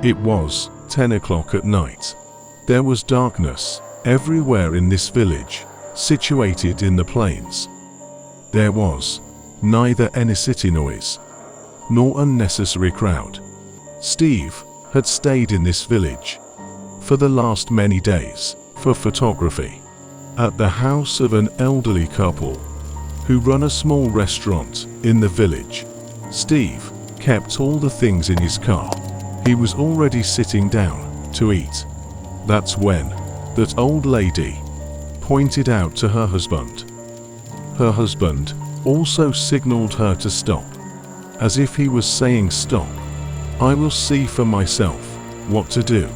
It was 10 o'clock at night. There was darkness everywhere in this village, situated in the plains. There was neither any city noise, nor unnecessary crowd. Steve had stayed in this village for the last many days for photography, at the house of an elderly couple who run a small restaurant in the village. Steve kept all the things in his car. He was already sitting down to eat. That's when that old lady pointed out to her husband. Her husband also signaled her to stop, as if he was saying, "Stop, I will see for myself what to do."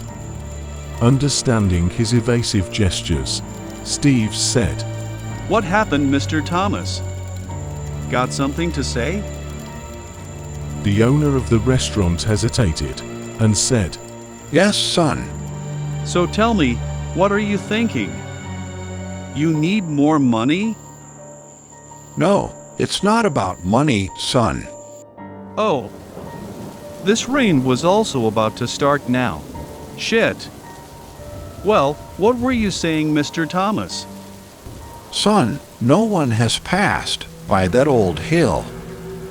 Understanding his evasive gestures, Steve said, "What happened, Mr. Thomas? Got something to say?" The owner of the restaurant hesitated and said, "Yes, son." "So tell me, what are you thinking? You need more money?" "No, it's not about money, son." "Oh. This rain was also about to start now. Shit. Well, what were you saying, Mr. Thomas?" "Son, no one has passed by that old hill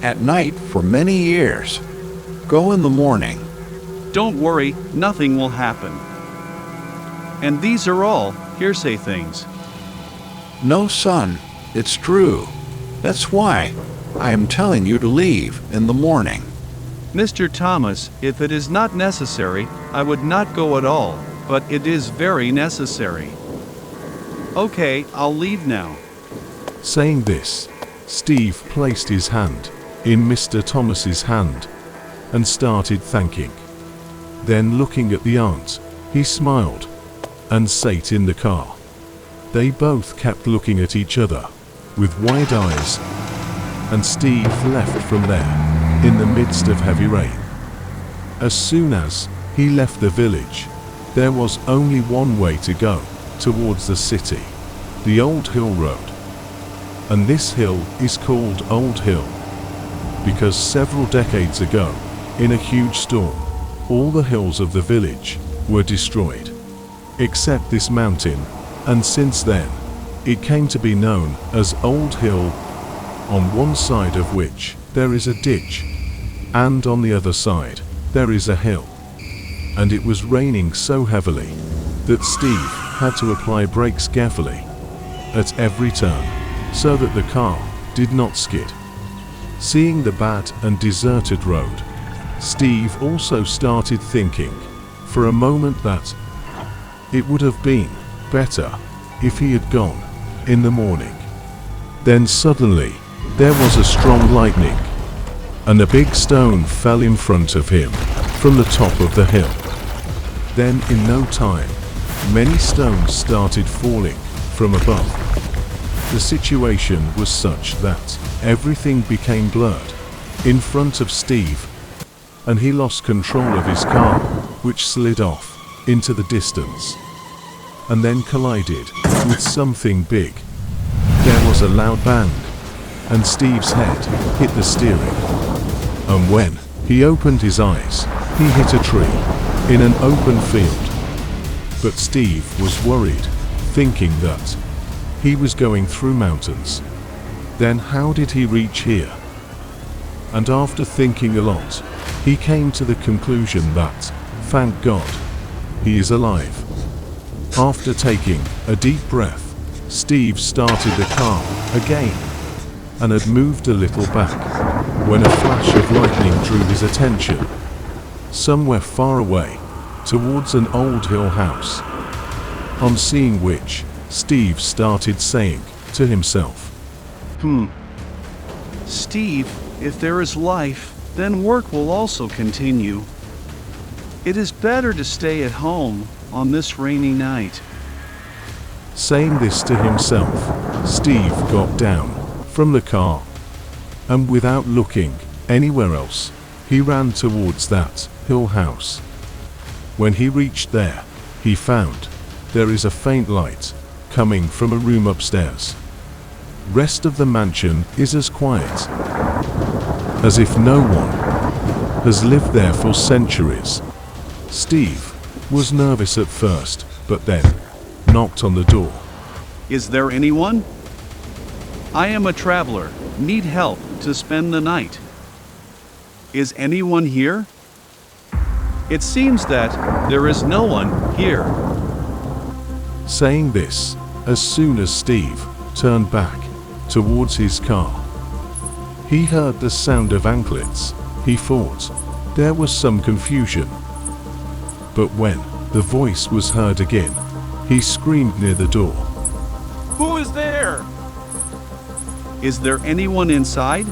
at night for many years. Go in the morning." "Don't worry, nothing will happen. And these are all hearsay things." "No, son, it's true. That's why I am telling you to leave in the morning." "Mr. Thomas, if it is not necessary, I would not go at all, but it is very necessary." "Okay, I'll leave now." Saying this, Steve placed his hand in Mr. Thomas's hand and started thanking. Then looking at the aunt, he smiled and sat in the car. They both kept looking at each other with wide eyes, and Steve left from there in the midst of heavy rain. As soon as he left the village, there was only one way to go towards the city, the Old Hill Road. And this hill is called Old Hill because several decades ago, in a huge storm, all the hills of the village were destroyed, except this mountain, and since then, it came to be known as Old Hill, on one side of which there is a ditch, and on the other side there is a hill. And it was raining so heavily that Steve had to apply brakes carefully at every turn so that the car did not skid. Seeing the bad and deserted road, Steve also started thinking for a moment that it would have been better if he had gone in the morning. Then suddenly there was a strong lightning, and a big stone fell in front of him from the top of the hill. Then in no time, many stones started falling from above. The situation was such that everything became blurred in front of Steve, and he lost control of his car, which slid off into the distance and then collided with something big. There was a loud bang, and Steve's head hit the steering. And when he opened his eyes, he hit a tree in an open field. But Steve was worried, thinking that he was going through mountains. Then how did he reach here? And after thinking a lot, he came to the conclusion that, thank God, he is alive. After taking a deep breath, Steve started the car again and had moved a little back when a flash of lightning drew his attention somewhere far away towards an old hill house. On seeing which, Steve started saying to himself, Steve, if there is life, then work will also continue. It is better to stay at home on this rainy night." Saying this to himself, Steve got down from the car, and without looking anywhere else, he ran towards that hill house. When he reached there, he found there is a faint light coming from a room upstairs. Rest of the mansion is as quiet as if no one has lived there for centuries. Steve was nervous at first, but then knocked on the door. Is there anyone? I am a traveler, need help to spend the night. Is anyone here? It seems that there is no one here. Saying this, as soon as Steve turned back towards his car, he heard the sound of anklets. He thought there was some confusion. But when the voice was heard again, he screamed near the door. Who is there? Is there anyone inside?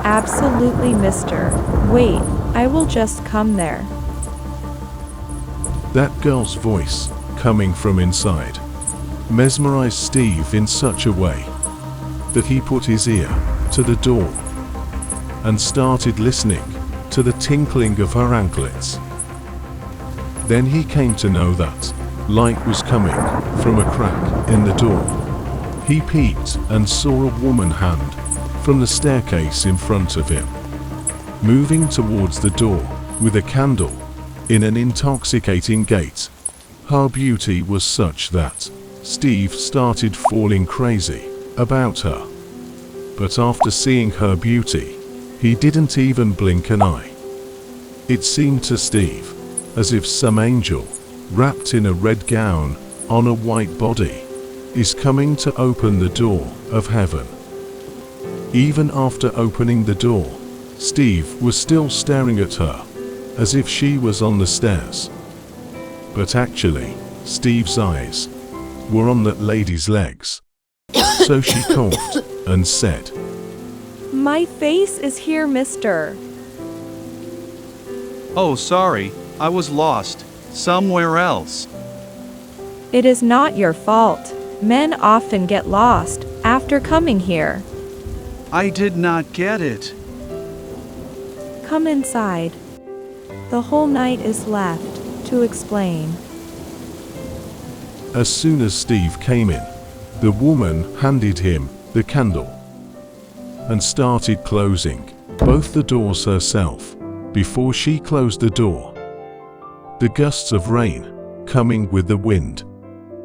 Absolutely, mister. Wait, I will just come there. That girl's voice, coming from inside, mesmerized Steve in such a way that he put his ear to the door and started listening to the tinkling of her anklets. Then he came to know that light was coming from a crack in the door. He peeped and saw a woman hand from the staircase in front of him, moving towards the door with a candle in an intoxicating gait. Her beauty was such that Steve started falling crazy about her. But after seeing her beauty, he didn't even blink an eye. It seemed to Steve as if some angel, wrapped in a red gown on a white body, is coming to open the door of heaven. Even after opening the door, Steve was still staring at her, as if she was on the stairs. But actually, Steve's eyes were on that lady's legs. So she coughed and said, My face is here, mister. Oh, sorry, I was lost somewhere else. It is not your fault. Men often get lost after coming here. I did not get it. Come inside. The whole night is left to explain. As soon as Steve came in, the woman handed him the candle and started closing both the doors herself. Before she closed the door, the gusts of rain, coming with the wind,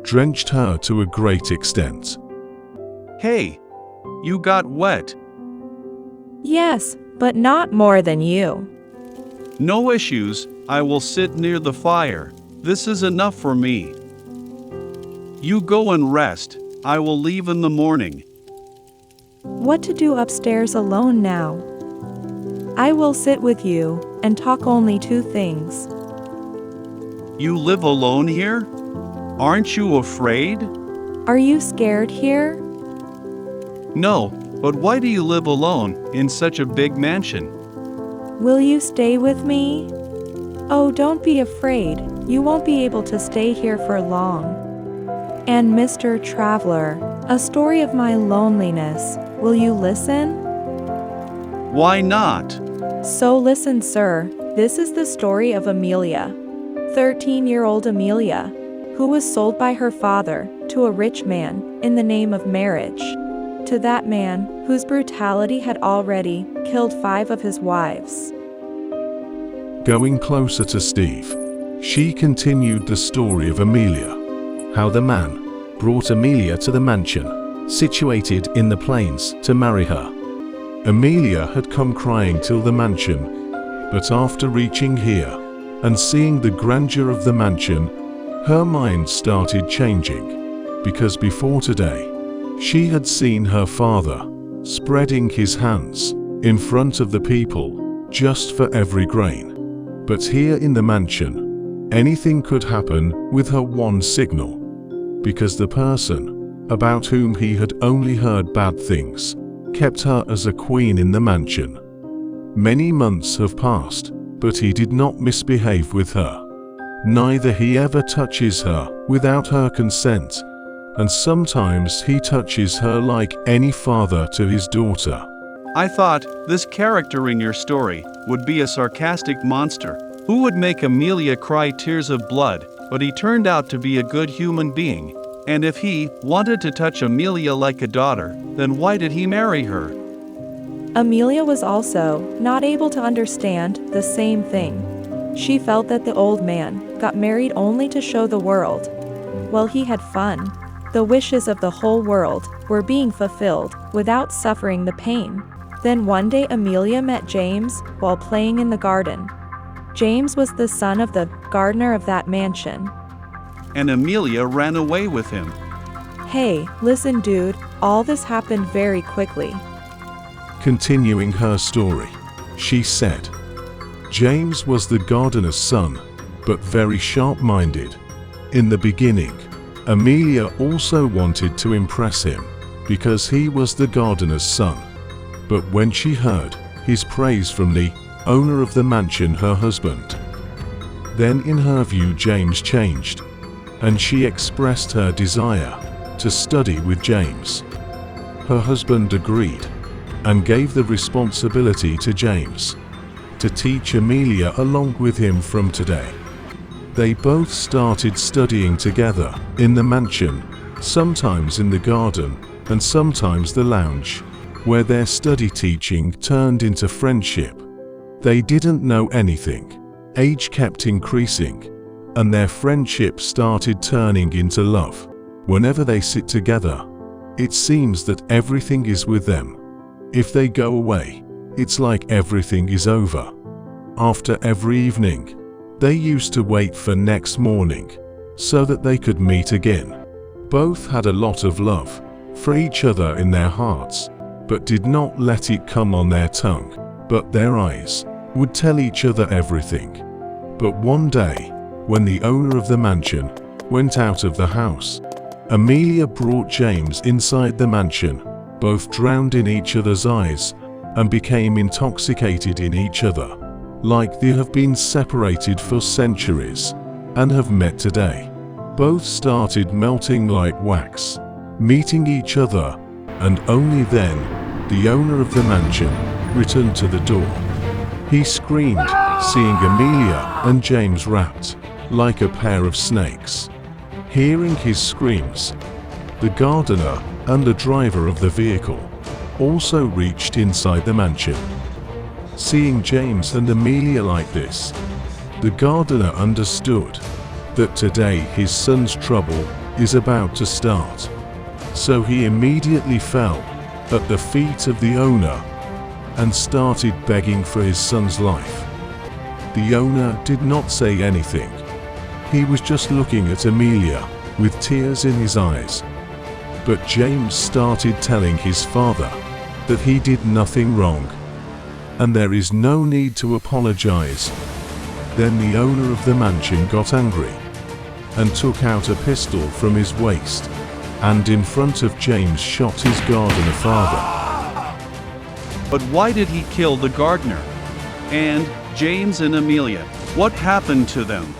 drenched her to a great extent. Hey, you got wet. Yes, but not more than you. No issues, I will sit near the fire. This is enough for me. You go and rest, I will leave in the morning. What to do upstairs alone now? I will sit with you and talk only two things. You live alone here? Aren't you afraid? Are you scared here? No, but why do you live alone in such a big mansion? Will you stay with me? Oh, don't be afraid. You won't be able to stay here for long. And Mr. Traveler, a story of my loneliness. Will you listen? Why not? So listen, sir. This is the story of Amelia. 13-year-old Amelia, who was sold by her father to a rich man in the name of marriage. To that man, whose brutality had already killed 5 of his wives. Going closer to Steve, she continued the story of Amelia. How the man brought Amelia to the mansion, situated in the plains, to marry her. Amelia had come crying till the mansion, but after reaching here and seeing the grandeur of the mansion, her mind started changing, because before today, she had seen her father spreading his hands in front of the people just for every grain. But here in the mansion, anything could happen with her one signal, because the person about whom he had only heard bad things kept her as a queen in the mansion. Many months have passed, but he did not misbehave with her. Neither he ever touches her without her consent, and sometimes he touches her like any father to his daughter. I thought this character in your story would be a sarcastic monster who would make Amelia cry tears of blood, but he turned out to be a good human being. And if he wanted to touch Amelia like a daughter, then why did he marry her? Amelia was also not able to understand the same thing. She felt that the old man got married only to show the world. While he had fun, the wishes of the whole world were being fulfilled without suffering the pain. Then one day Amelia met James while playing in the garden. James was the son of the gardener of that mansion. And Amelia ran away with him. Hey, listen dude, all this happened very quickly. Continuing her story, she said, James was the gardener's son, but very sharp-minded. In the beginning, Amelia also wanted to impress him, because he was the gardener's son. But when she heard his praise from the owner of the mansion, her husband, then in her view James changed, and she expressed her desire to study with James. Her husband agreed, and gave the responsibility to James to teach Amelia along with him from today. They both started studying together in the mansion, sometimes in the garden and sometimes the lounge, where their study teaching turned into friendship. They didn't know anything. Age kept increasing, and their friendship started turning into love. Whenever they sit together, it seems that everything is with them. If they go away, it's like everything is over. After every evening, they used to wait for next morning, so that they could meet again. Both had a lot of love for each other in their hearts, but did not let it come on their tongue, but their eyes would tell each other everything. But one day, when the owner of the mansion went out of the house, Amelia brought James inside the mansion. Both drowned in each other's eyes and became intoxicated in each other, like they have been separated for centuries and have met today. Both started melting like wax, meeting each other, and only then the owner of the mansion returned to the door. He screamed, seeing Amelia and James wrapped like a pair of snakes. Hearing his screams, the gardener and the driver of the vehicle also reached inside the mansion. Seeing James and Amelia like this, the gardener understood that today his son's trouble is about to start. So he immediately fell at the feet of the owner and started begging for his son's life. The owner did not say anything. He was just looking at Amelia with tears in his eyes. But James started telling his father that he did nothing wrong, and there is no need to apologize. Then the owner of the mansion got angry and took out a pistol from his waist, and in front of James shot his gardener father. But why did he kill the gardener? And James and Amelia, what happened to them?